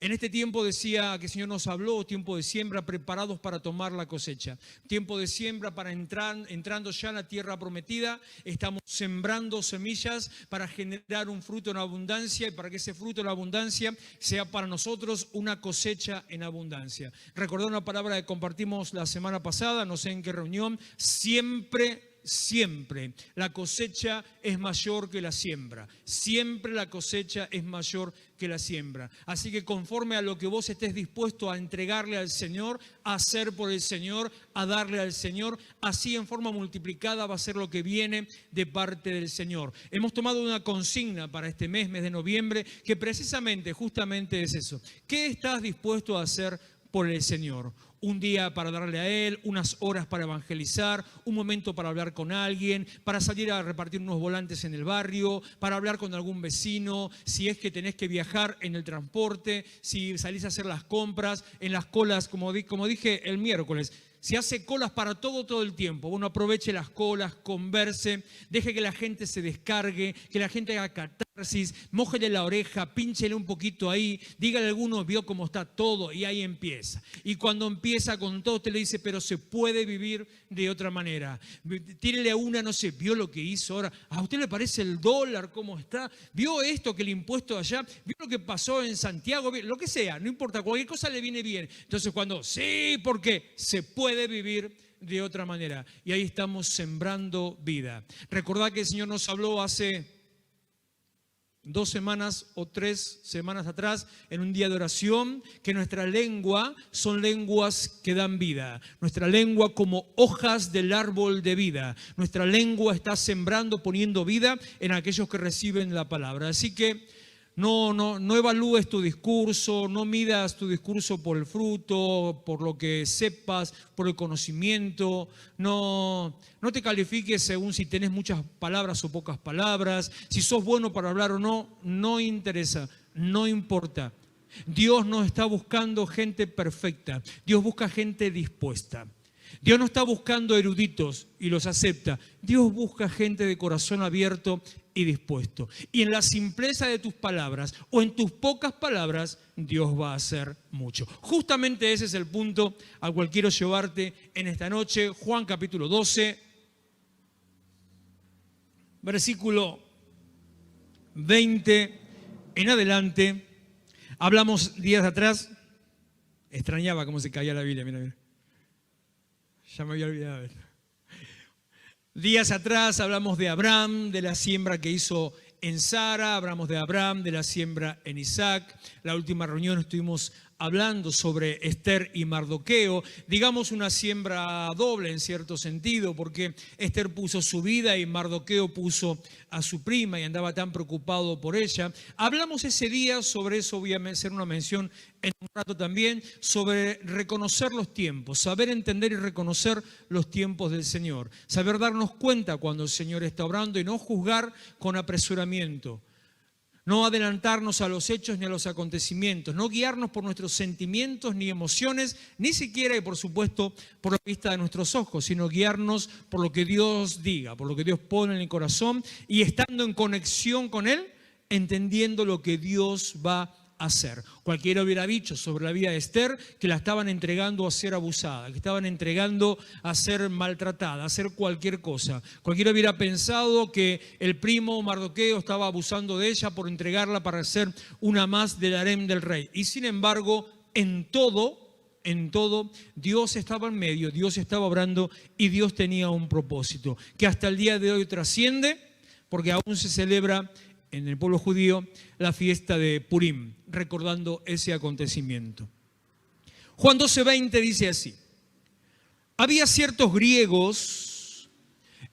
En este tiempo decía que el Señor nos habló, tiempo de siembra, preparados para tomar la cosecha. Tiempo de siembra para entrando ya en la tierra prometida. Estamos sembrando semillas para generar un fruto en abundancia y para que ese fruto en abundancia sea para nosotros una cosecha en abundancia. Recordar una palabra que compartimos la semana pasada, no sé en qué reunión, siempre la cosecha es mayor que la siembra. Siempre la cosecha es mayor que la siembra. Así que conforme a lo que vos estés dispuesto a entregarle al Señor, a hacer por el Señor, a darle al Señor, así en forma multiplicada va a ser lo que viene de parte del Señor. Hemos tomado una consigna para este mes de noviembre, que precisamente, justamente es eso. ¿Qué estás dispuesto a hacer por el Señor? Un día para darle a Él, unas horas para evangelizar, un momento para hablar con alguien, para salir a repartir unos volantes en el barrio, para hablar con algún vecino, si es que tenés que viajar en el transporte, si salís a hacer las compras, en las colas, como dije el miércoles. Se hace colas para todo el tiempo. Bueno, aproveche las colas, converse, deje que la gente se descargue, que la gente haga catarsis, mójele la oreja, pínchele un poquito ahí, dígale a alguno, vio cómo está todo, y ahí empieza. Y cuando empieza con todo, usted le dice, pero se puede vivir de otra manera. Tírele a una, no sé, vio lo que hizo ahora, ¿a usted le parece el dólar cómo está? ¿Vio esto que el impuesto allá? ¿Vio lo que pasó en Santiago? Lo que sea, no importa, cualquier cosa le viene bien. Entonces cuando, sí, porque se puede vivir de otra manera. Y ahí estamos sembrando vida. Recordad que el Señor nos habló hace 2 semanas o 3 semanas atrás, en un día de oración, que nuestra lengua son lenguas que dan vida. Nuestra lengua como hojas del árbol de vida. Nuestra lengua está sembrando, poniendo vida en aquellos que reciben la palabra. Así que no evalúes tu discurso, no midas tu discurso por el fruto, por lo que sepas, por el conocimiento. No te califiques según si tenés muchas palabras o pocas palabras. Si sos bueno para hablar o no, no interesa, no importa. Dios no está buscando gente perfecta, Dios busca gente dispuesta. Dios no está buscando eruditos y los acepta. Dios busca gente de corazón abierto y dispuesto. Y en la simpleza de tus palabras o en tus pocas palabras, Dios va a hacer mucho. Justamente ese es el punto al cual quiero llevarte en esta noche. Juan capítulo 12, versículo 20 en adelante. Hablamos días atrás, extrañaba cómo se caía la Biblia, mira. Ya me había olvidado. Días atrás hablamos de Abraham, de la siembra que hizo en Sara, hablamos de Abraham, de la siembra en Isaac. La última reunión estuvimos hablando sobre Esther y Mardoqueo, digamos una siembra doble en cierto sentido, porque Esther puso su vida y Mardoqueo puso a su prima y andaba tan preocupado por ella. Hablamos ese día sobre eso, voy a hacer una mención en un rato también, sobre reconocer los tiempos, saber entender y reconocer los tiempos del Señor, saber darnos cuenta cuando el Señor está obrando y no juzgar con apresuramiento. No adelantarnos a los hechos ni a los acontecimientos, no guiarnos por nuestros sentimientos ni emociones, ni siquiera y por supuesto por la vista de nuestros ojos, sino guiarnos por lo que Dios diga, por lo que Dios pone en el corazón y estando en conexión con Él, entendiendo lo que Dios va a hacer. Cualquiera hubiera dicho sobre la vida de Esther que la estaban entregando a ser abusada, que estaban entregando a ser maltratada, a hacer cualquier cosa. Cualquiera hubiera pensado que el primo Mardoqueo estaba abusando de ella por entregarla para ser una más del harem del rey. Y sin embargo, en todo, Dios estaba en medio, Dios estaba obrando y Dios tenía un propósito que hasta el día de hoy trasciende, porque aún se celebra en el pueblo judío la fiesta de Purim, recordando ese acontecimiento. Juan 12:20 dice así: había ciertos griegos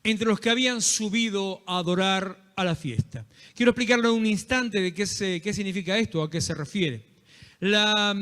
entre los que habían subido a adorar a la fiesta. Quiero explicarle un instante de qué significa esto, a qué se refiere. La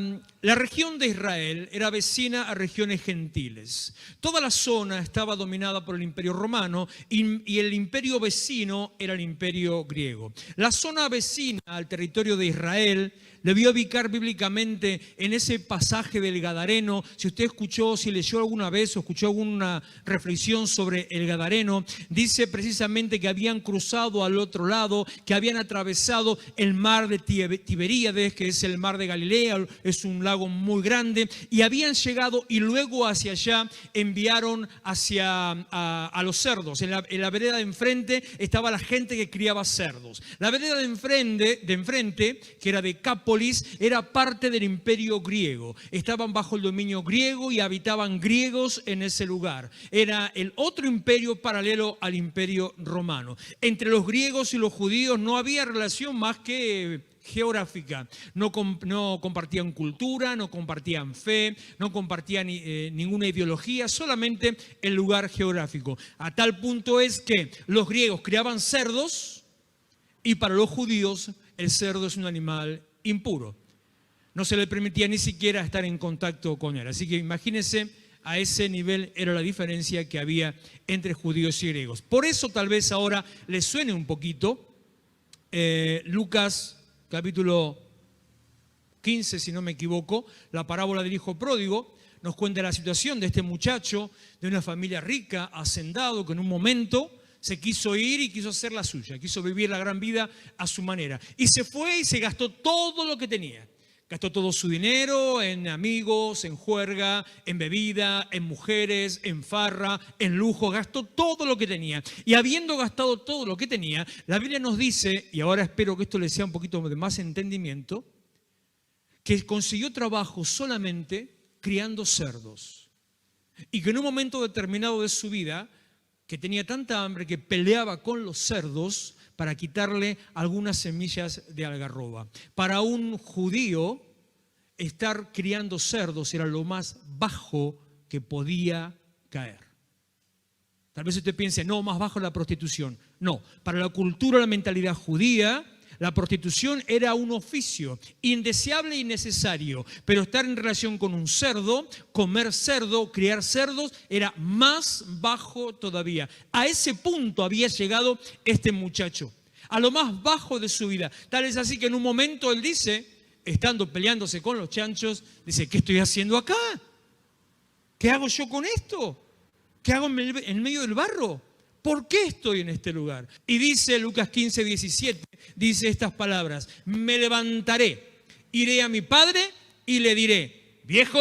La región de Israel era vecina a regiones gentiles. Toda la zona estaba dominada por el Imperio Romano y el imperio vecino era el Imperio griego. La zona vecina al territorio de Israel le voy a ubicar bíblicamente en ese pasaje del Gadareno. Si usted escuchó, si leyó alguna vez o escuchó alguna reflexión sobre el Gadareno, dice precisamente que habían cruzado al otro lado, que habían atravesado el mar de Tiberíades, que es el mar de Galilea, es un lago muy grande, y habían llegado y luego hacia allá enviaron a los cerdos. En la vereda de enfrente estaba la gente que criaba cerdos. La vereda de enfrente, que era de Capo, era parte del imperio griego. Estaban bajo el dominio griego y habitaban griegos en ese lugar. Era el otro imperio paralelo al imperio romano. Entre los griegos y los judíos no había relación más que geográfica. No compartían cultura, no compartían fe, no compartían ninguna ideología, solamente el lugar geográfico. A tal punto es que los griegos criaban cerdos y para los judíos el cerdo es un animal impuro. No se le permitía ni siquiera estar en contacto con él. Así que imagínense, a ese nivel era la diferencia que había entre judíos y griegos. Por eso tal vez ahora les suene un poquito Lucas capítulo 15, si no me equivoco, la parábola del hijo pródigo, nos cuenta la situación de este muchacho de una familia rica, hacendado, que en un momento se quiso ir y quiso hacer la suya, quiso vivir la gran vida a su manera. Y se fue y se gastó todo lo que tenía. Gastó todo su dinero en amigos, en juerga, en bebida, en mujeres, en farra, en lujo. Gastó todo lo que tenía. Y habiendo gastado todo lo que tenía, la Biblia nos dice, y ahora espero que esto les sea un poquito de más entendimiento, que consiguió trabajo solamente criando cerdos. Y que en un momento determinado de su vida, que tenía tanta hambre que peleaba con los cerdos para quitarle algunas semillas de algarroba. Para un judío, estar criando cerdos era lo más bajo que podía caer. Tal vez usted piense, no, más bajo la prostitución. No, para la cultura, la mentalidad judía, la prostitución era un oficio indeseable y necesario, pero estar en relación con un cerdo, comer cerdo, criar cerdos, era más bajo todavía. A ese punto había llegado este muchacho, a lo más bajo de su vida. Tal es así que en un momento él dice, estando peleándose con los chanchos, dice, ¿qué estoy haciendo acá? ¿Qué hago yo con esto? ¿Qué hago en medio del barro? ¿Por qué estoy en este lugar? Y dice Lucas 15, 17, dice estas palabras, me levantaré, iré a mi padre y le diré, viejo,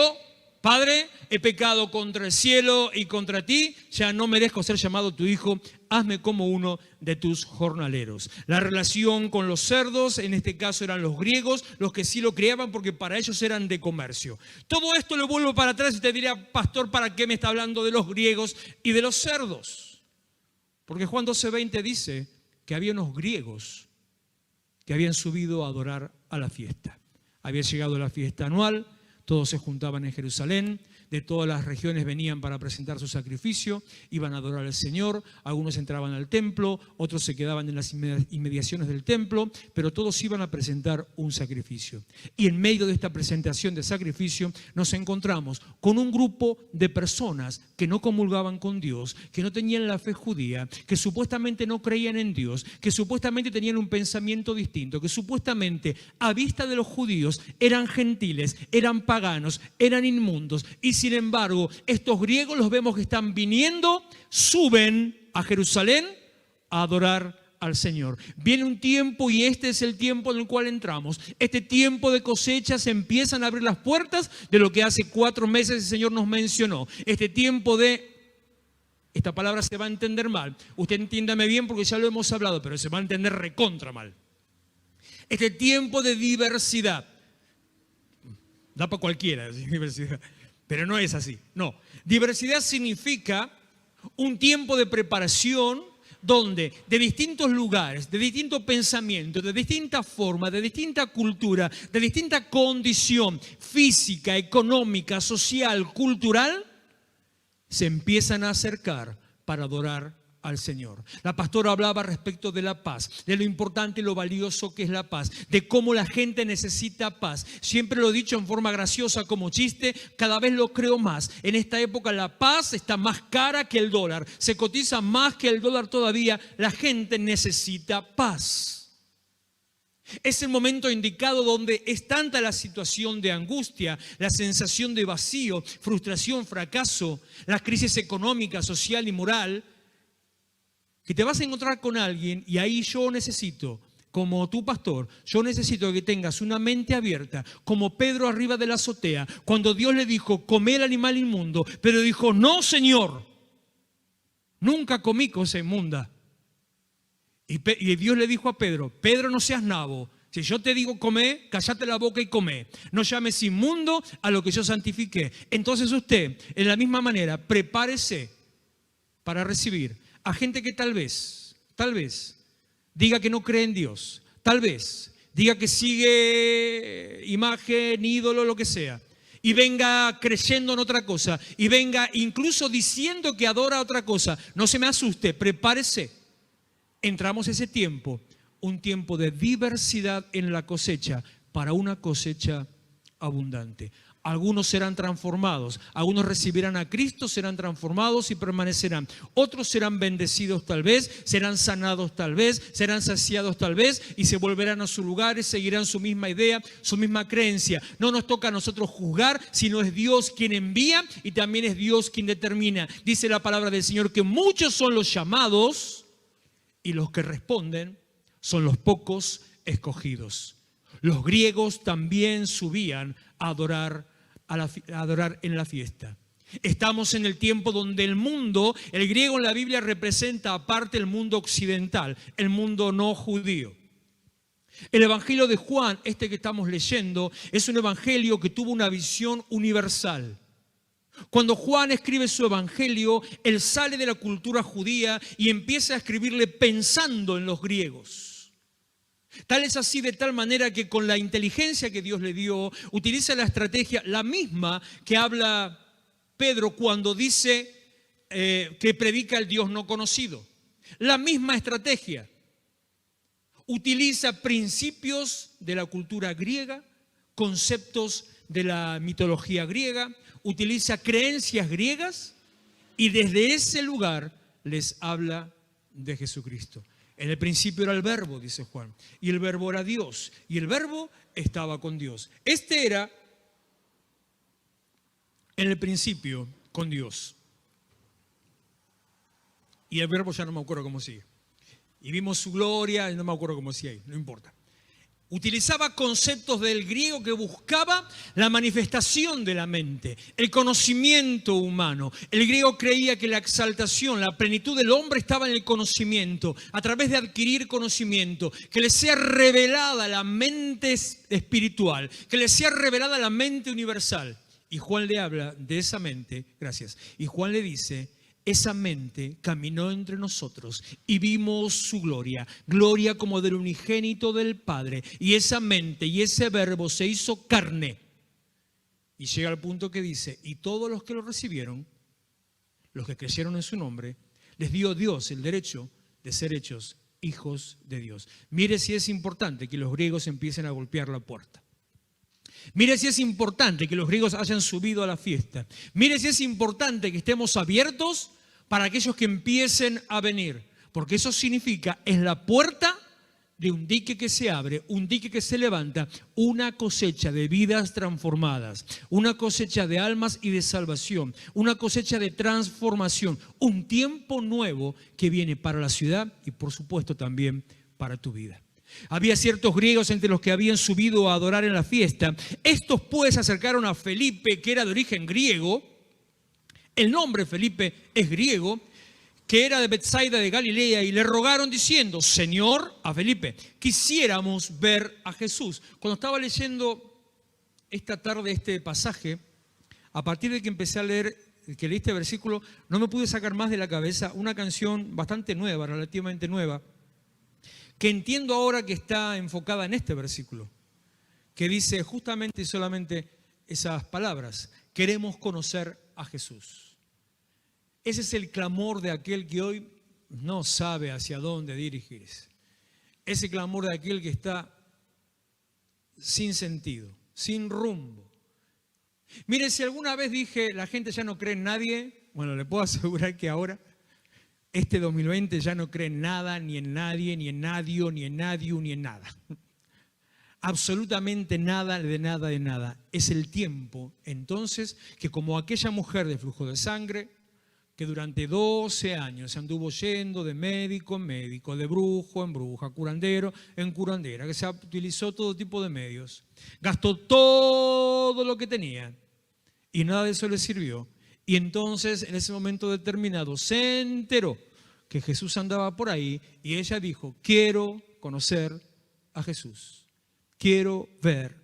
padre, he pecado contra el cielo y contra ti, ya no merezco ser llamado tu hijo, hazme como uno de tus jornaleros. La relación con los cerdos, en este caso eran los griegos, los que sí lo criaban porque para ellos eran de comercio. Todo esto lo vuelvo para atrás y te diría, pastor, ¿para qué me está hablando de los griegos y de los cerdos? Porque Juan 12:20 dice que había unos griegos que habían subido a adorar a la fiesta. Había llegado la fiesta anual, todos se juntaban en Jerusalén, de todas las regiones venían para presentar su sacrificio, iban a adorar al Señor, algunos entraban al templo, otros se quedaban en las inmediaciones del templo, pero todos iban a presentar un sacrificio. Y en medio de esta presentación de sacrificio nos encontramos con un grupo de personas que no comulgaban con Dios, que no tenían la fe judía, que supuestamente no creían en Dios, que supuestamente tenían un pensamiento distinto, que supuestamente a vista de los judíos eran gentiles, eran paganos, eran inmundos. Y sin embargo, estos griegos los vemos que están viniendo, suben a Jerusalén a adorar al Señor. Viene un tiempo y este es el tiempo en el cual entramos. Este tiempo de cosecha se empiezan a abrir las puertas de lo que hace 4 meses el Señor nos mencionó. Este tiempo de... Esta palabra se va a entender mal. Usted entiéndame bien porque ya lo hemos hablado, pero se va a entender recontra mal. Este tiempo de diversidad. Da para cualquiera diversidad. Pero no es así, no. Diversidad significa un tiempo de preparación donde de distintos lugares, de distintos pensamientos, de distintas formas, de distinta cultura, de distinta condición física, económica, social, cultural, se empiezan a acercar para adorar al Señor. La pastora hablaba respecto de la paz, de lo importante y lo valioso que es la paz, de cómo la gente necesita paz. Siempre lo he dicho en forma graciosa como chiste, cada vez lo creo más. En esta época la paz está más cara que el dólar, se cotiza más que el dólar todavía. La gente necesita paz. Es el momento indicado donde es tanta la situación de angustia, la sensación de vacío, frustración, fracaso, la crisis económica, social y moral, que te vas a encontrar con alguien y ahí yo necesito, como tu pastor, yo necesito que tengas una mente abierta, como Pedro arriba de la azotea, cuando Dios le dijo, come el animal inmundo, pero dijo, no Señor, nunca comí cosa inmunda. Y Dios le dijo a Pedro, Pedro, no seas nabo, si yo te digo come, cállate la boca y come, no llames inmundo a lo que yo santifiqué. Entonces usted, en la misma manera, prepárese para recibir a gente que tal vez diga que no cree en Dios, tal vez diga que sigue imagen, ídolo, lo que sea, y venga creyendo en otra cosa, y venga incluso diciendo que adora otra cosa. No se me asuste, prepárese. Entramos ese tiempo, un tiempo de diversidad en la cosecha, para una cosecha abundante. Algunos serán transformados, algunos recibirán a Cristo, serán transformados y permanecerán. Otros serán bendecidos tal vez, serán sanados tal vez, serán saciados tal vez y se volverán a sus lugares, seguirán su misma idea, su misma creencia. No nos toca a nosotros juzgar, sino es Dios quien envía y también es Dios quien determina. Dice la palabra del Señor que muchos son los llamados y los que responden son los pocos escogidos. Los griegos también subían a adorar en la fiesta. Estamos en el tiempo donde el mundo, el griego en la Biblia representa aparte el mundo occidental, el mundo no judío. El evangelio de Juan, este que estamos leyendo, es un evangelio que tuvo una visión universal. Cuando Juan escribe su evangelio, él sale de la cultura judía y empieza a escribirle pensando en los griegos. Tal es así de tal manera que con la inteligencia que Dios le dio, utiliza la estrategia, la misma que habla Pedro cuando dice que predica el Dios no conocido. La misma estrategia. Utiliza principios de la cultura griega, conceptos de la mitología griega, utiliza creencias griegas y desde ese lugar les habla de Jesucristo. En el principio era el verbo, dice Juan, y el verbo era Dios, y el verbo estaba con Dios. Este era en el principio con Dios. Y el verbo ya no me acuerdo cómo sigue. Y vimos su gloria, y no me acuerdo cómo sigue ahí, no importa. Utilizaba conceptos del griego que buscaba la manifestación de la mente, el conocimiento humano. El griego creía que la exaltación, la plenitud del hombre estaba en el conocimiento, a través de adquirir conocimiento, que le sea revelada la mente espiritual, que le sea revelada la mente universal. Y Juan le habla de esa mente, gracias, y Juan le dice, esa mente caminó entre nosotros y vimos su gloria, gloria como del unigénito del Padre. Y esa mente y ese verbo se hizo carne. Y llega al punto que dice, y todos los que lo recibieron, los que creyeron en su nombre, les dio Dios el derecho de ser hechos hijos de Dios. Mire si es importante que los griegos empiecen a golpear la puerta. Mire si es importante que los griegos hayan subido a la fiesta. Mire si es importante que estemos abiertos para aquellos que empiecen a venir. Porque eso significa, es la puerta de un dique que se abre, un dique que se levanta, una cosecha de vidas transformadas, una cosecha de almas y de salvación, una cosecha de transformación, un tiempo nuevo que viene para la ciudad y por supuesto también para tu vida. Había ciertos griegos entre los que habían subido a adorar en la fiesta. Estos pues se acercaron a Felipe, que era de origen griego. El nombre Felipe es griego, que era de Betsaida de Galilea, y le rogaron diciendo, Señor, a Felipe, quisiéramos ver a Jesús. Cuando estaba leyendo esta tarde este pasaje, a partir de que empecé a leer, que leí este versículo, no me pude sacar más de la cabeza una canción bastante nueva, relativamente nueva, que entiendo ahora que está enfocada en este versículo, que dice justamente y solamente esas palabras, queremos conocer a Jesús. Ese es el clamor de aquel que hoy no sabe hacia dónde dirigirse. Ese clamor de aquel que está sin sentido, sin rumbo. Mire, si alguna vez dije, la gente ya no cree en nadie, bueno, le puedo asegurar que ahora, este 2020 ya no cree en nada, ni en nadie, ni en nadie, ni en nadie, ni en nada. Absolutamente nada, de nada, de nada. Es el tiempo, entonces, que como aquella mujer de flujo de sangre, que durante 12 años se anduvo yendo de médico en médico, de brujo en bruja, curandero en curandera, que se utilizó todo tipo de medios, gastó todo lo que tenía y nada de eso le sirvió. Y entonces, en ese momento determinado, se enteró que Jesús andaba por ahí y ella dijo, quiero conocer a Jesús, quiero ver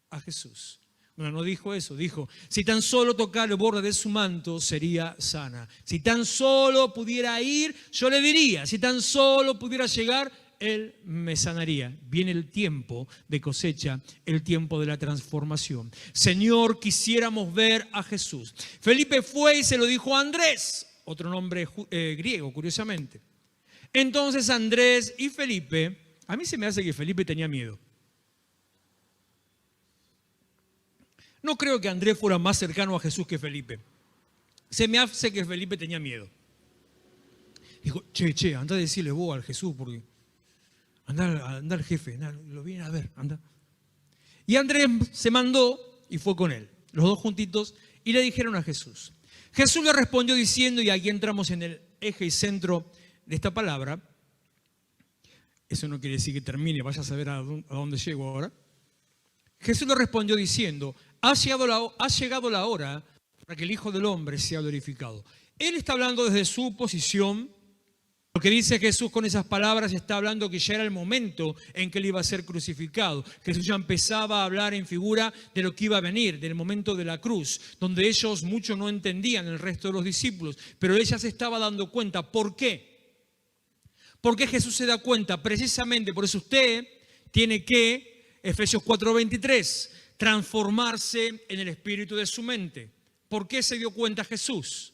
a Jesús. Bueno, no dijo eso, dijo, si tan solo tocara el borde de su manto, sería sana. Si tan solo pudiera ir, yo le diría, si tan solo pudiera llegar, Él me sanaría. Viene el tiempo de cosecha, el tiempo de la transformación. Señor, quisiéramos ver a Jesús. Felipe fue y se lo dijo a Andrés, otro nombre griego, curiosamente. Entonces Andrés y Felipe, a mí se me hace que Felipe tenía miedo. No creo que Andrés fuera más cercano a Jesús que Felipe. Se me hace que Felipe tenía miedo. Dijo, anda a decirle vos al Jesús, porque anda al jefe, anda, lo viene a ver, anda. Y Andrés se mandó y fue con él, los dos juntitos, y le dijeron a Jesús. Jesús le respondió diciendo, y aquí entramos en el eje y centro de esta palabra. Eso no quiere decir que termine, vaya a saber a dónde llego ahora. Jesús le respondió diciendo, ha llegado la hora para que el Hijo del Hombre sea glorificado. Él está hablando desde su posición. Lo que dice Jesús con esas palabras está hablando que ya era el momento en que él iba a ser crucificado. Jesús ya empezaba a hablar en figura de lo que iba a venir, del momento de la cruz, donde ellos mucho no entendían, el resto de los discípulos, pero ella se estaba dando cuenta. ¿Por qué? ¿Por qué Jesús se da cuenta? Precisamente por eso usted tiene que, Efesios 4:23, transformarse en el espíritu de su mente. ¿Por qué se dio cuenta Jesús?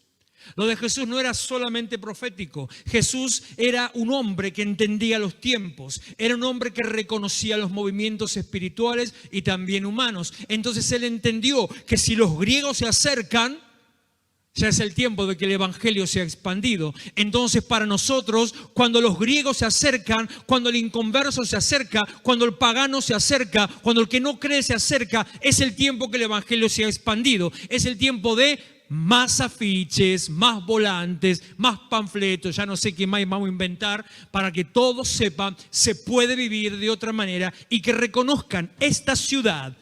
Lo de Jesús no era solamente profético. Jesús era un hombre que entendía los tiempos. Era un hombre que reconocía los movimientos espirituales y también humanos. Entonces él entendió que si los griegos se acercan, ya es el tiempo de que el evangelio sea expandido. Entonces para nosotros, cuando los griegos se acercan, cuando el inconverso se acerca, cuando el pagano se acerca, cuando el que no cree se acerca, es el tiempo que el evangelio sea expandido. Es el tiempo de más afiches, más volantes, más panfletos, ya no sé qué más vamos a inventar, para que todos sepan, se puede vivir de otra manera y que reconozcan esta ciudad,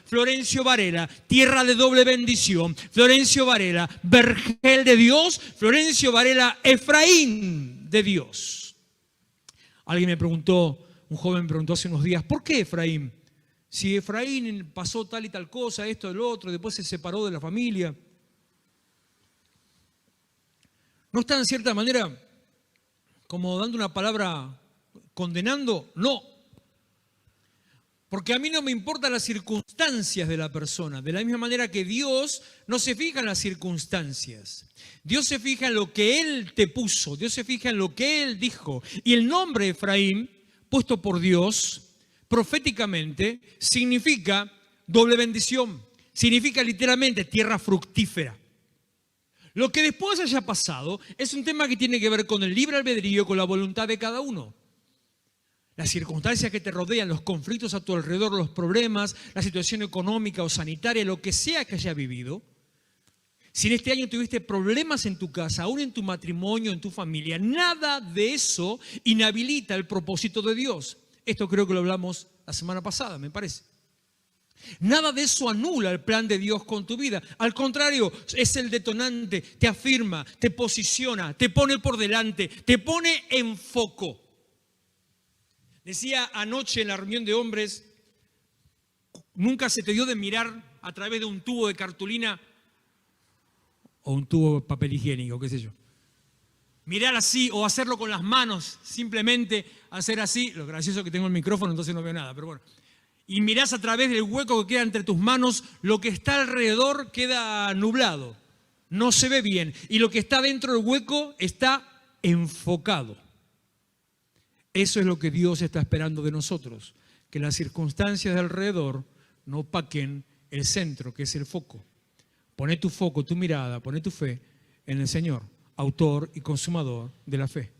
Florencio Varela, tierra de doble bendición, Florencio Varela, vergel de Dios, Florencio Varela, Efraín de Dios. Alguien me preguntó, un joven me preguntó hace unos días, ¿por qué Efraín? Si Efraín pasó tal y tal cosa, esto, lo otro, después se separó de la familia. ¿No está en cierta manera como dando una palabra condenando? No. Porque a mí no me importan las circunstancias de la persona. De la misma manera que Dios no se fija en las circunstancias. Dios se fija en lo que Él te puso. Dios se fija en lo que Él dijo. Y el nombre Efraín, puesto por Dios proféticamente, significa doble bendición. Significa literalmente tierra fructífera. Lo que después haya pasado es un tema que tiene que ver con el libre albedrío, con la voluntad de cada uno. Las circunstancias que te rodean, los conflictos a tu alrededor, los problemas, la situación económica o sanitaria, lo que sea que haya vivido. Si en este año tuviste problemas en tu casa, aún en tu matrimonio, en tu familia, nada de eso inhabilita el propósito de Dios. Esto creo que lo hablamos la semana pasada, me parece. Nada de eso anula el plan de Dios con tu vida. Al contrario, es el detonante, te afirma, te posiciona, te pone por delante, te pone en foco. Decía anoche en la reunión de hombres, nunca se te dio de mirar a través de un tubo de cartulina o un tubo de papel higiénico, qué sé yo. Mirar así o hacerlo con las manos, simplemente hacer así. Lo gracioso es que tengo el micrófono, entonces no veo nada, pero bueno. Y mirás a través del hueco que queda entre tus manos, lo que está alrededor queda nublado, no se ve bien. Y lo que está dentro del hueco está enfocado. Eso es lo que Dios está esperando de nosotros, que las circunstancias de alrededor no opaquen el centro, que es el foco. Poné tu foco, tu mirada, poné tu fe en el Señor, autor y consumador de la fe.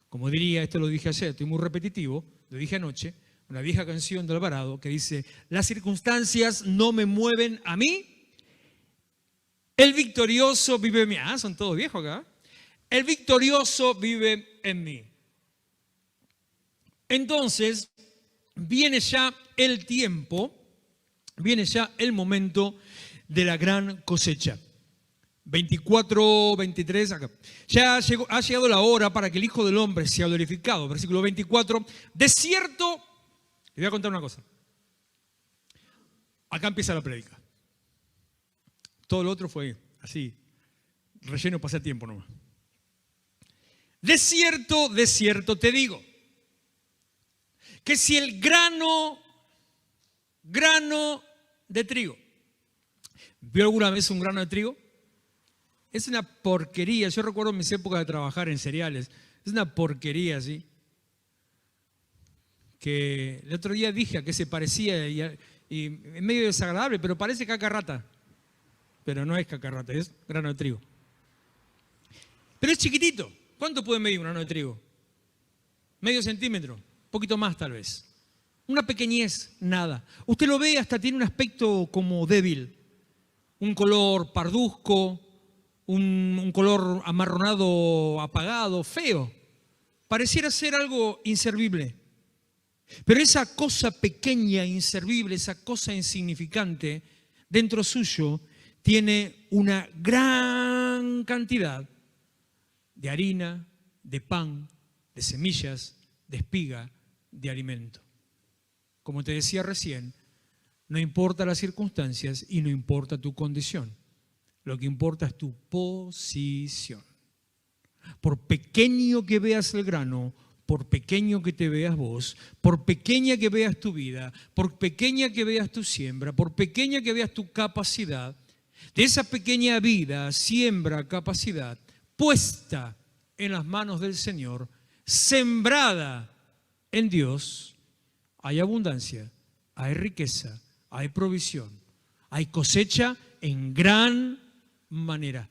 Como diría, esto lo dije ayer, estoy muy repetitivo, lo dije anoche, una vieja canción de Alvarado que dice: las circunstancias no me mueven a mí, el victorioso vive en mí. Ah, son todos viejos acá. El victorioso vive en mí. Entonces, viene ya el tiempo, viene ya el momento de la gran cosecha. 24, 23, acá. Ha llegado la hora para que el Hijo del Hombre sea glorificado. Versículo 24. De cierto, les voy a contar una cosa. Acá empieza la prédica. Todo lo otro fue así, relleno pasatiempo nomás. De cierto te digo, que si el grano de trigo, ¿vio alguna vez un grano de trigo? Es una porquería. Yo recuerdo mis épocas de trabajar en cereales. Es una porquería, ¿sí? Que el otro día dije a qué se parecía y es medio desagradable, pero parece caca rata. Pero no es caca rata, es grano de trigo. Pero es chiquitito. ¿Cuánto puede medir un grano de trigo? ¿Medio centímetro? Un poquito más tal vez. Una pequeñez, nada. Usted lo ve, hasta tiene un aspecto como débil. Un color parduzco, un color amarronado, apagado, feo. Pareciera ser algo inservible. Pero esa cosa pequeña, inservible, esa cosa insignificante, dentro suyo tiene una gran cantidad de harina, de pan, de semillas, de espiga, de alimento. Como te decía recién, no importa las circunstancias y no importa tu condición. Lo que importa es tu posición. Por pequeño que veas el grano, por pequeño que te veas vos, por pequeña que veas tu vida, por pequeña que veas tu siembra, por pequeña que veas tu capacidad, de esa pequeña vida, siembra, capacidad, puesta en las manos del Señor, sembrada en Dios, hay abundancia, hay riqueza, hay provisión, hay cosecha en gran manera.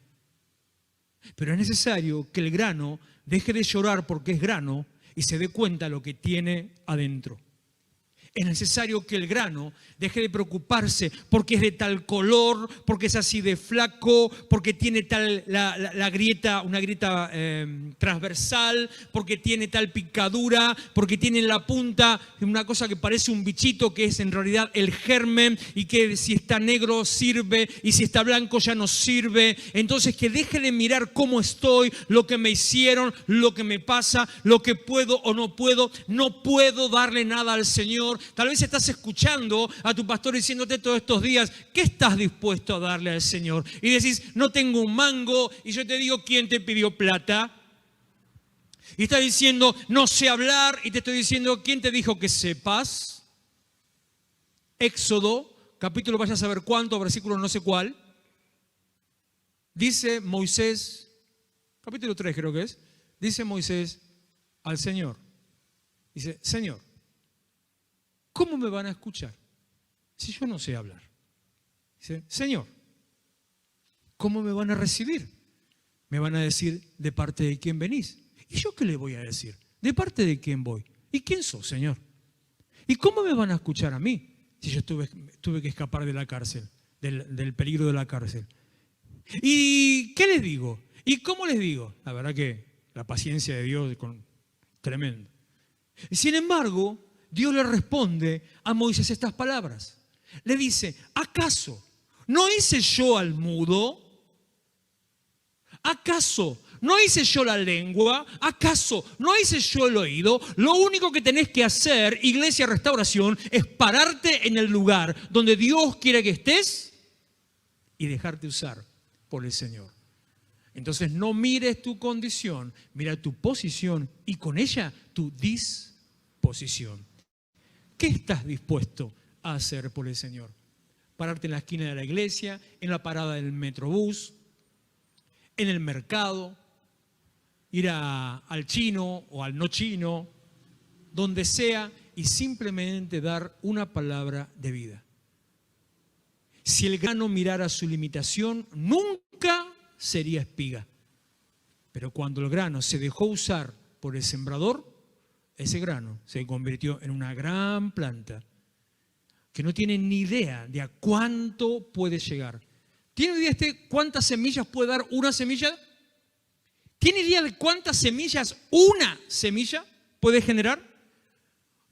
Pero es necesario que el grano deje de llorar porque es grano y se dé cuenta de lo que tiene adentro. Es necesario que el grano deje de preocuparse porque es de tal color, porque es así de flaco, porque tiene tal la grieta, una grieta transversal, porque tiene tal picadura, porque tiene en la punta una cosa que parece un bichito que es en realidad el germen, y que si está negro sirve y si está blanco ya no sirve. Entonces que deje de mirar cómo estoy, lo que me hicieron, lo que me pasa, lo que puedo o no puedo. No puedo darle nada al Señor. Tal vez estás escuchando a tu pastor diciéndote todos estos días: ¿qué estás dispuesto a darle al Señor? Y decís: no tengo un mango. Y yo te digo: ¿quién te pidió plata? Y estás diciendo: no sé hablar. Y te estoy diciendo: ¿quién te dijo que sepas? Éxodo, capítulo vaya a saber cuánto, versículo no sé cuál. Dice Moisés, capítulo 3 creo que es, dice Moisés al Señor. Dice: Señor, ¿cómo me van a escuchar si yo no sé hablar? Dice: Señor, ¿cómo me van a recibir? Me van a decir: ¿de parte de quién venís? ¿Y yo qué le voy a decir? ¿De parte de quién voy? ¿Y quién sos, Señor? ¿Y cómo me van a escuchar a mí si yo tuve que escapar de la cárcel, del peligro de la cárcel? ¿Y qué les digo? ¿Y cómo les digo? La verdad que la paciencia de Dios es tremenda. Sin embargo, Dios le responde a Moisés estas palabras. Le dice: ¿acaso no hice yo al mudo? ¿Acaso no hice yo la lengua? ¿Acaso no hice yo el oído? Lo único que tenés que hacer, Iglesia Restauración, es pararte en el lugar donde Dios quiere que estés y dejarte usar por el Señor. Entonces no mires tu condición, mira tu posición y con ella tu disposición. ¿Qué estás dispuesto a hacer por el Señor? Pararte en la esquina de la iglesia, en la parada del metrobús, en el mercado, ir al chino o al no chino, donde sea, y simplemente dar una palabra de vida. Si el grano mirara su limitación, nunca sería espiga. Pero cuando el grano se dejó usar por el sembrador, ese grano se convirtió en una gran planta que no tiene ni idea de a cuánto puede llegar. ¿Tiene idea cuántas semillas puede dar una semilla? ¿Tiene idea de cuántas semillas una semilla puede generar?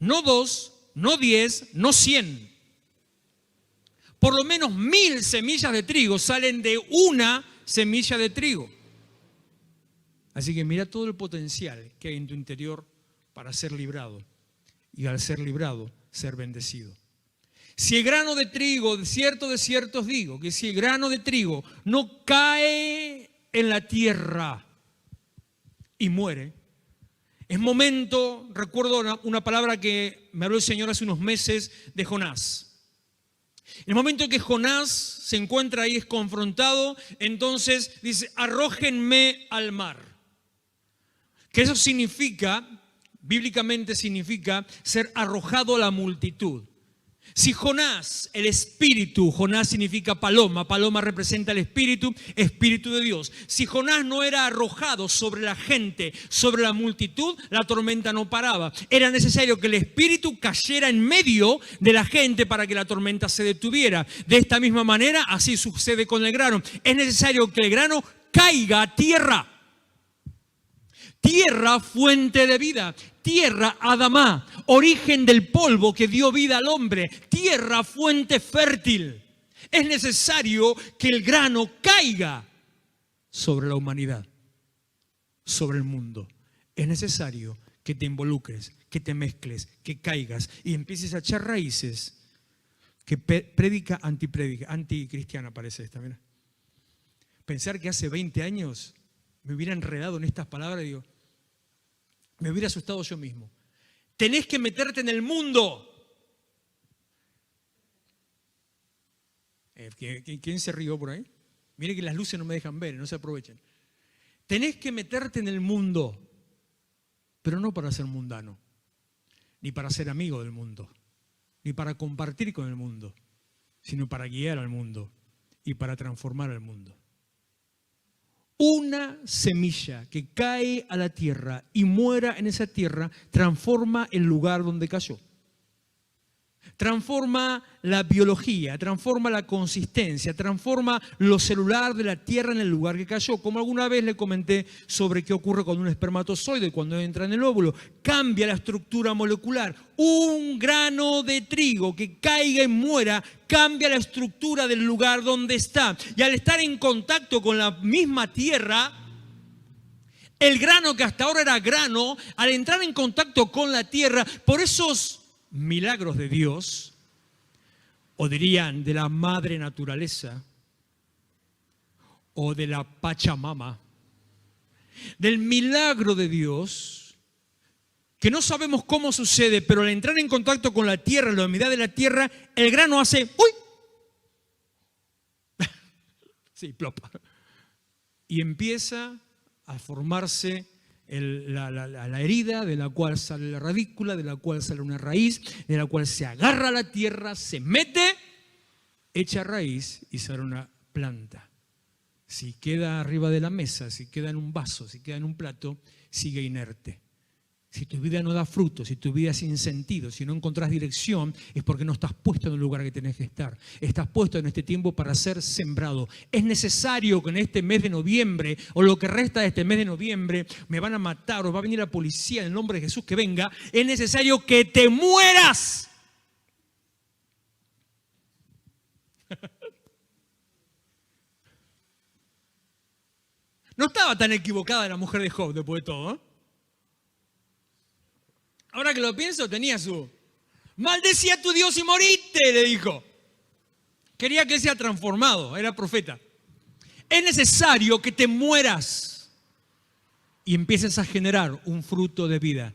No 2, no 10, no 100. Por lo menos 1000 semillas de trigo salen de una semilla de trigo. Así que mira todo el potencial que hay en tu interior para ser librado. Y al ser librado, ser bendecido. Si el grano de trigo, de cierto os digo, que si el grano de trigo no cae en la tierra y muere, es momento, recuerdo una palabra que me habló el Señor hace unos meses de Jonás. El momento en que Jonás se encuentra ahí, es confrontado, entonces dice, arrójenme al mar. Que eso significa, bíblicamente significa, ser arrojado a la multitud. Si Jonás, el espíritu, Jonás significa paloma, paloma representa el espíritu, espíritu de Dios. Si Jonás no era arrojado sobre la gente, sobre la multitud, la tormenta no paraba. Era necesario que el espíritu cayera en medio de la gente para que la tormenta se detuviera. De esta misma manera, así sucede con el grano. Es necesario que el grano caiga a tierra. Tierra, fuente de vida. Tierra, Adamá, origen del polvo que dio vida al hombre. Tierra, fuente fértil. Es necesario que el grano caiga sobre la humanidad, sobre el mundo. Es necesario que te involucres, que te mezcles, que caigas y empieces a echar raíces. Que prédica, anticristiana parece esta, mira. Pensar que hace 20 años me hubiera enredado en estas palabras, digo, me hubiera asustado yo mismo. Tenés que meterte en el mundo. ¿Quién se rió por ahí? Mire que las luces no me dejan ver, no se aprovechen. Tenés que meterte en el mundo, pero no para ser mundano, ni para ser amigo del mundo, ni para compartir con el mundo, sino para guiar al mundo y para transformar al mundo. Una semilla que cae a la tierra y muera en esa tierra transforma el lugar donde cayó. Transforma la biología, transforma la consistencia, transforma lo celular de la tierra en el lugar que cayó. Como alguna vez le comenté sobre qué ocurre con un espermatozoide cuando entra en el óvulo. Cambia la estructura molecular. Un grano de trigo que caiga y muera cambia la estructura del lugar donde está. Y al estar en contacto con la misma tierra, el grano que hasta ahora era grano, al entrar en contacto con la tierra, por esos milagros de Dios, o dirían de la madre naturaleza, o de la Pachamama, del milagro de Dios, que no sabemos cómo sucede, pero al entrar en contacto con la tierra, la humedad de la tierra, el grano hace ¡uy! Sí, plop. Y empieza a formarse la herida, de la cual sale la radícula, de la cual sale una raíz, de la cual se agarra la tierra, se mete, echa raíz y sale una planta. Si queda arriba de la mesa, si queda en un vaso, si queda en un plato, sigue inerte. Si tu vida no da fruto, si tu vida es sin sentido, si no encontrás dirección, es porque no estás puesto en el lugar que tenés que estar. Estás puesto en este tiempo para ser sembrado. Es necesario que en este mes de noviembre, o lo que resta de este mes de noviembre, me van a matar o va a venir la policía en el nombre de Jesús que venga. Es necesario que te mueras. No estaba tan equivocada la mujer de Job después de todo, ¿eh? Ahora que lo pienso, tenía su... Maldecía a tu Dios y moriste, le dijo. Quería que él sea transformado, era profeta. Es necesario que te mueras y empieces a generar un fruto de vida.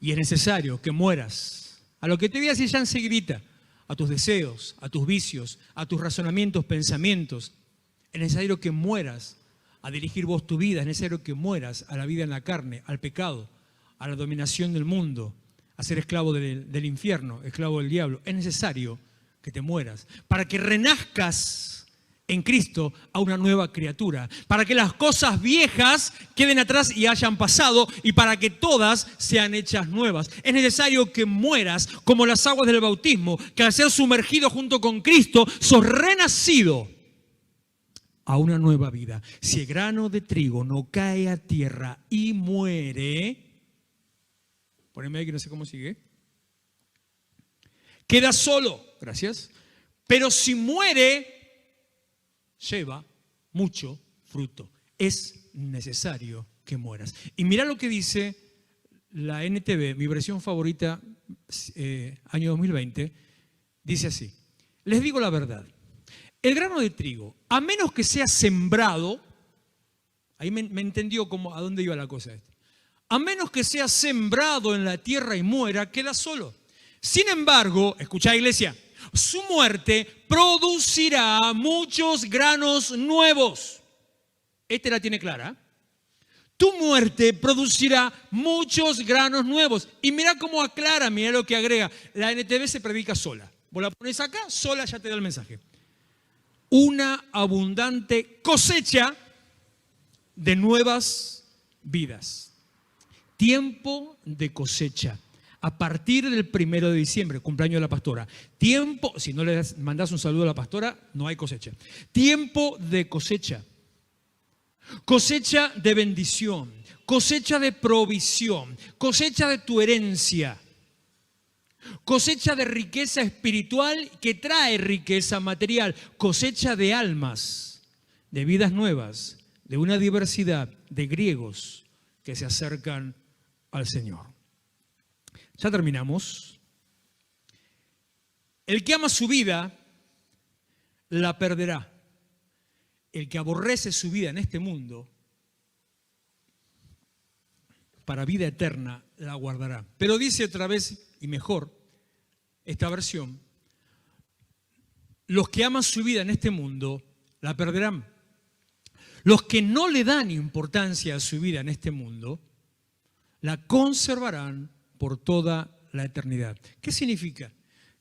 Y es necesario que mueras a lo que te voy a decir ya enseguidita, a tus deseos, a tus vicios, a tus razonamientos, pensamientos. Es necesario que mueras a dirigir vos tu vida, es necesario que mueras a la vida en la carne, al pecado, a la dominación del mundo, a ser esclavo del infierno, esclavo del diablo. Es necesario que te mueras para que renazcas en Cristo a una nueva criatura, para que las cosas viejas queden atrás y hayan pasado y para que todas sean hechas nuevas. Es necesario que mueras como las aguas del bautismo, que al ser sumergido junto con Cristo, sos renacido a una nueva vida. Si el grano de trigo no cae a tierra y muere, poneme ahí que no sé cómo sigue, queda solo, gracias, pero si muere, lleva mucho fruto. Es necesario que mueras. Y mira lo que dice la NTV, mi versión favorita, año 2020, dice así: les digo la verdad, el grano de trigo, a menos que sea sembrado, ahí me entendió a dónde iba la cosa esta, a menos que sea sembrado en la tierra y muera, queda solo. Sin embargo, escuchá, iglesia, su muerte producirá muchos granos nuevos. Esta la tiene clara. Tu muerte producirá muchos granos nuevos. Y mira cómo aclara, mira lo que agrega. La NTV se predica sola. Vos la pones acá, sola ya te da el mensaje. Una abundante cosecha de nuevas vidas. Tiempo de cosecha. A partir del 1 de diciembre, cumpleaños de la pastora. Tiempo, si no le mandás un saludo a la pastora, no hay cosecha. Tiempo de cosecha. Cosecha de bendición. Cosecha de provisión. Cosecha de tu herencia. Cosecha de riqueza espiritual que trae riqueza material. Cosecha de almas, de vidas nuevas, de una diversidad de griegos que se acercan al Señor. Ya terminamos. El que ama su vida, la perderá. El que aborrece su vida en este mundo, para vida eterna la guardará. Pero dice otra vez, y mejor, esta versión, los que aman su vida en este mundo, la perderán. Los que no le dan importancia a su vida en este mundo, la conservarán por toda la eternidad. ¿Qué significa?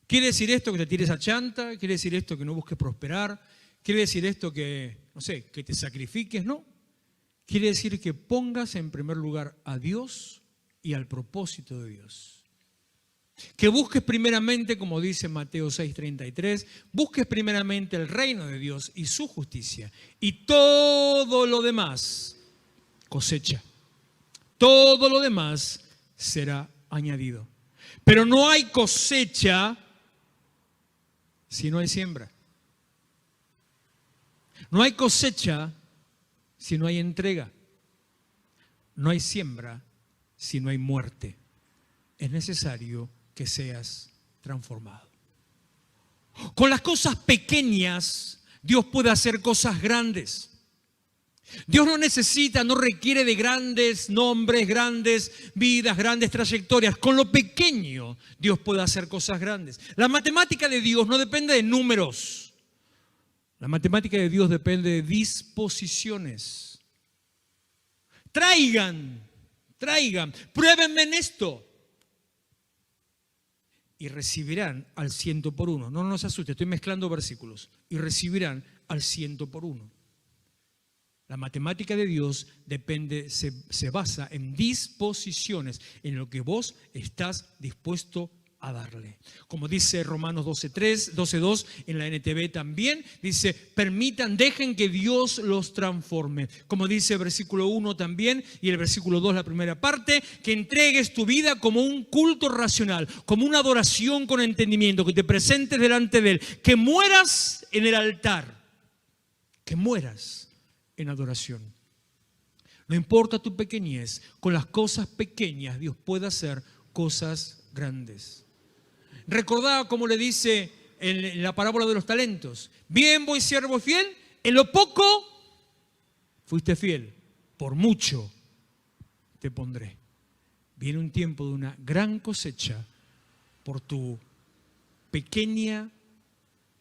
¿Quiere decir esto que te tires a chanta? ¿Quiere decir esto que no busques prosperar? ¿Quiere decir esto que, no sé, que te sacrifiques? No. Quiere decir que pongas en primer lugar a Dios y al propósito de Dios. Que busques primeramente, como dice Mateo 6:33, busques primeramente el reino de Dios y su justicia. Y todo lo demás, cosecha. Todo lo demás será añadido. Pero no hay cosecha si no hay siembra. No hay cosecha si no hay entrega. No hay siembra si no hay muerte. Es necesario que seas transformado. Con las cosas pequeñas, Dios puede hacer cosas grandes. Dios no necesita, no requiere de grandes nombres, grandes vidas, grandes trayectorias. Con lo pequeño, Dios puede hacer cosas grandes. La matemática de Dios no depende de números. La matemática de Dios depende de disposiciones. Traigan, pruébenme en esto. Y recibirán al 100 por uno. No nos asuste, estoy mezclando versículos. Y recibirán al 100 por uno. La matemática de Dios se basa en disposiciones, en lo que vos estás dispuesto a darle. Como dice Romanos 12:2 en la NTV también, dice, dejen que Dios los transforme. Como dice el versículo 1 también y el versículo 2, la primera parte, que entregues tu vida como un culto racional, como una adoración con entendimiento, que te presentes delante de Él, que mueras en el altar, que mueras en adoración. No importa tu pequeñez, con las cosas pequeñas Dios puede hacer cosas grandes. Recordaba como le dice en la parábola de los talentos: bien, buen siervo fiel, en lo poco fuiste fiel, por mucho te pondré. Viene un tiempo de una gran cosecha por tu pequeña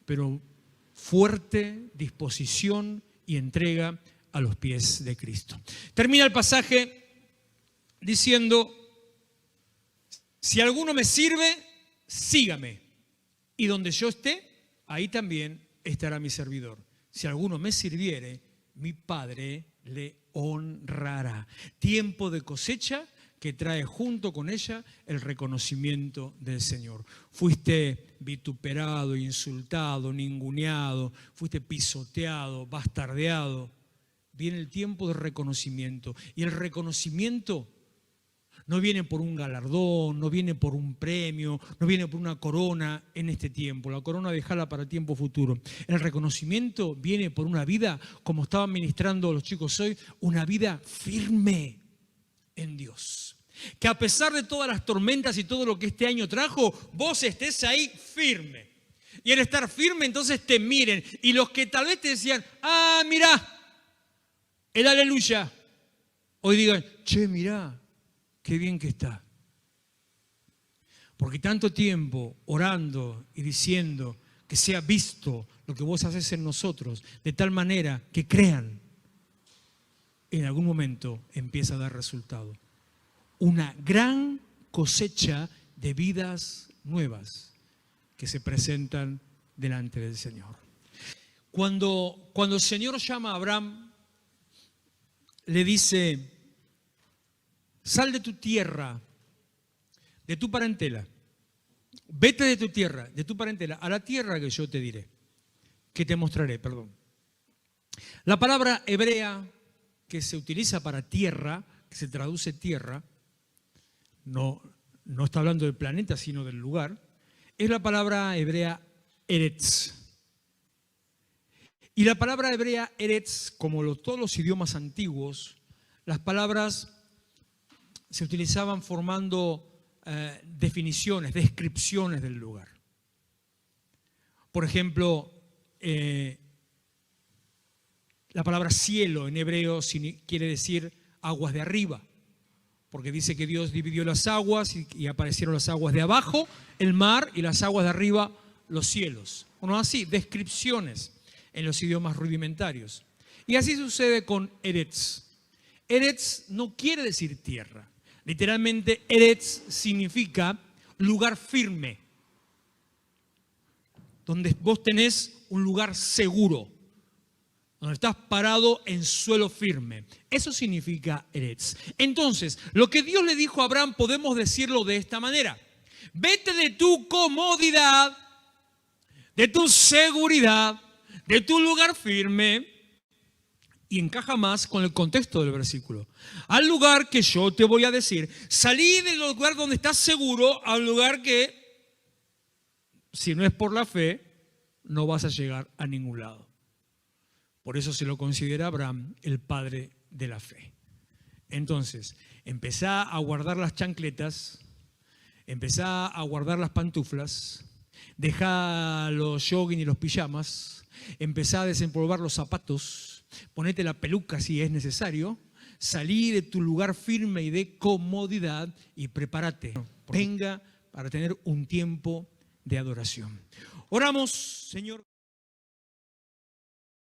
pero fuerte disposición y entrega a los pies de Cristo. Termina el pasaje diciendo, si alguno me sirve, sígame. Y donde yo esté, ahí también estará mi servidor. Si alguno me sirviere, mi Padre le honrará. Tiempo de cosecha que trae junto con ella el reconocimiento del Señor. Fuiste vituperado, insultado, ninguneado, fuiste pisoteado, bastardeado. Viene el tiempo de reconocimiento. Y el reconocimiento no viene por un galardón, no viene por un premio, no viene por una corona en este tiempo. La corona dejala para tiempo futuro. El reconocimiento viene por una vida, como estaban ministrando los chicos hoy, una vida firme en Dios. Que a pesar de todas las tormentas y todo lo que este año trajo, vos estés ahí firme. Y al estar firme, entonces te miren. Y los que tal vez te decían, mirá, el aleluya, hoy digan, che, mirá, qué bien que está. Porque tanto tiempo orando y diciendo que sea visto lo que vos haces en nosotros, de tal manera que crean, en algún momento empieza a dar resultado. Una gran cosecha de vidas nuevas que se presentan delante del Señor. Cuando el Señor llama a Abraham, le dice, sal de tu tierra, de tu parentela, vete de tu tierra, de tu parentela, a la tierra que yo te diré, que te mostraré, perdón. La palabra hebrea que se utiliza para tierra, que se traduce tierra, no está hablando del planeta, sino del lugar, es la palabra hebrea Eretz. Y la palabra hebrea Eretz, como todos los idiomas antiguos, las palabras se utilizaban formando definiciones, descripciones del lugar. Por ejemplo, la palabra cielo en hebreo quiere decir aguas de arriba, porque dice que Dios dividió las aguas y aparecieron las aguas de abajo, el mar, y las aguas de arriba, los cielos. Bueno, así, descripciones en los idiomas rudimentarios. Y así sucede con Eretz. Eretz no quiere decir tierra. Literalmente, Eretz significa lugar firme, donde vos tenés un lugar seguro, donde estás parado en suelo firme. Eso significa Eretz. Entonces, lo que Dios le dijo a Abraham podemos decirlo de esta manera. Vete de tu comodidad, de tu seguridad, de tu lugar firme, y encaja más con el contexto del versículo. Al lugar que yo te voy a decir. Salí del lugar donde estás seguro al lugar que, si no es por la fe, no vas a llegar a ningún lado. Por eso se lo considera Abraham el padre de la fe. Entonces, empezá a guardar las chancletas, empezá a guardar las pantuflas, dejá los jogging y los pijamas, empezá a desempolvar los zapatos, ponete la peluca si es necesario, salí de tu lugar firme y de comodidad y prepárate. Venga para tener un tiempo de adoración. Oramos, Señor.